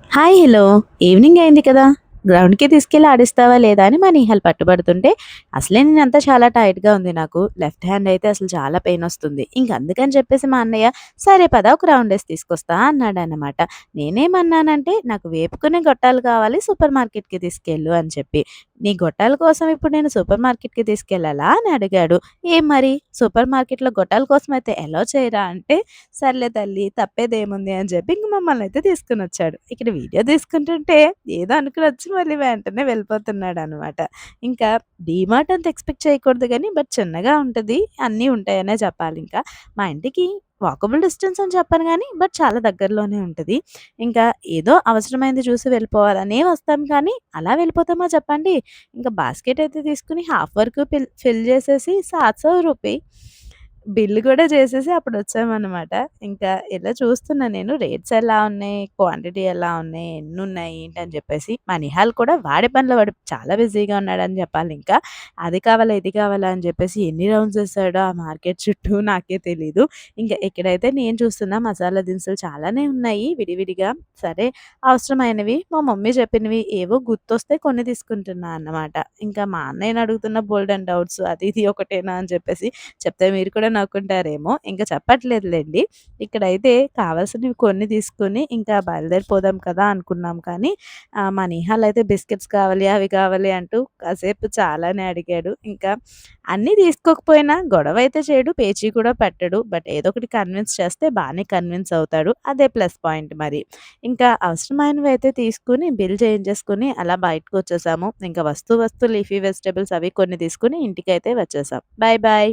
Hi! Hello! Evening అయింది కదా! గ్రౌండ్‌కి తీసుకెళ్ళి ఆడిస్తావా లేదా అని మా నిహాల్ పట్టుబడుతుంటే, అసలే నేనంతా చాలా టైర్డ్‌గా ఉంది నాకు. లెఫ్ట్ హ్యాండ్ అయితే అసలు చాలా పెయినొస్తుంది. ఇంక అందుకని చెప్పేసి మా అన్నయ్య, "సరే పద ఒక రౌండేసి తీసుకొస్తా" అన్నాడనమాట. నేనేమన్నానంటే, "నాకు వేపుకునే గొట్టాలు కావాలి సూపర్ మార్కెట్‌కి తీసుకెళ్ళు" అని చెప్పి. "నీ గొట్టాల కోసం ఇప్పుడు నేను సూపర్ మార్కెట్‌కి తీసుకెళ్ళాలా?" అని అడిగాడు. "ఏం మరి సూపర్ మార్కెట్‌లో గొట్టాల కోసమైతే ఎలో చేయరా?" అంటే సర్లే తల్లి తప్పేదేముంది అని చెప్పి ఇంక మమ్మల్నయితే తీసుకొనొచ్చాడు. ఇక్కడ వీడియో తీసుకుంటుంటే ఏదో అనుకునొచ్చి మళ్ళీ వెంటనే వెళ్ళిపోతున్నాడనమాట. ఇంకా డీమార్ట్ అంత ఎక్స్‌పెక్ట్ చేయకూడదు గానీ, బట్ చిన్నగా ఉంటది. అన్నీ ఉంటాయనే చెప్పాలింకా. మా ఇంటికి వాకబుల్ డిస్టెన్స్ అని చెప్పను గానీ, బట్ చాలా దగ్గరలోనే ఉంటది. ఇంకా ఏదో అవసరమైంది చూసి వెళ్ళిపోవాలనే వస్తాం కానీ, అలా వెళ్ళిపోతామా చెప్పండి? ఇంకా బాస్కెట్ అయితే తీసుకొని హాఫ్ వరకు ఫిల్ చేసేసి రూ. 700 బిల్ గూడా చేసేసి అప్పుడొచ్చామనమాట. ఇంకా ఇలా చూస్తున్నా నేను రేట్స్ ఎలా ఉన్నాయి, క్వాంటిటీ ఎలా ఉన్నాయి, ఎన్నున్నాయి ఏంటని జెప్పేసి. మా నిహాల్ కూడా వాడి పనిలో వాడు చాలా బిజీగా ఉన్నాడని జెప్పాలింకా. అది కావాలా, ఇది కావాలా అని జెప్పేసి ఎన్ని రౌండ్స్ ఏసాడో ఆ మార్కెట్ చుట్టూ నాకే తెలీదు. ఇంక ఇక్కడైతే నేను చూస్తున్నా మసాలా దినుసులు చాలానే ఉన్నాయి విడివిడిగా. సరే అవసరమైనవి మా మమ్మీ చెప్పినవి ఏవో గుర్తొస్తే కొన్ని తీసుకుంటున్నా అన్నమాట. ఇంకా మా అన్నయ్యని అడుగుతున్న బోలెడన్ని డౌట్స్ అది ఇది ఒకటేనా అని చెప్పేసి. చెప్తే మీరు కూడా నవ్వుకుంటారేమో! ఇంక చెప్పట్లేదులెండి. ఇక్కడైతే కావాల్సినవి కొన్ని తీసుకొని ఇంకా బయలుదేరిపోదాం కదా అనుకున్నాం కానీ మా నిహాల్ అయితే బిస్కెట్స్ కావాలి, అవి కావాలి అంటూ కాసేపు చాలానే అడిగాడు. ఇంకా అన్నీ తీసుకోకపోయినా గొడవైతే చేయడు, పేచీ కూడా పెట్టడు. బట్ ఏదో ఒకటి కన్విన్స్ చేస్తే బానే కన్విన్స్ అవుతాడు. అదే ప్లస్ పాయింట్ మరి. ఇంకా అవసరమైనవైతే తీసుకొని బిల్ చేయించేసుకొని అలా బయటకొచ్చేసాము. ఇంకా వస్తూ లీఫీ వెజిటబుల్స్ అవి కొన్ని తీసుకొని ఇంటికైతే వచ్చేసాం. Bye bye.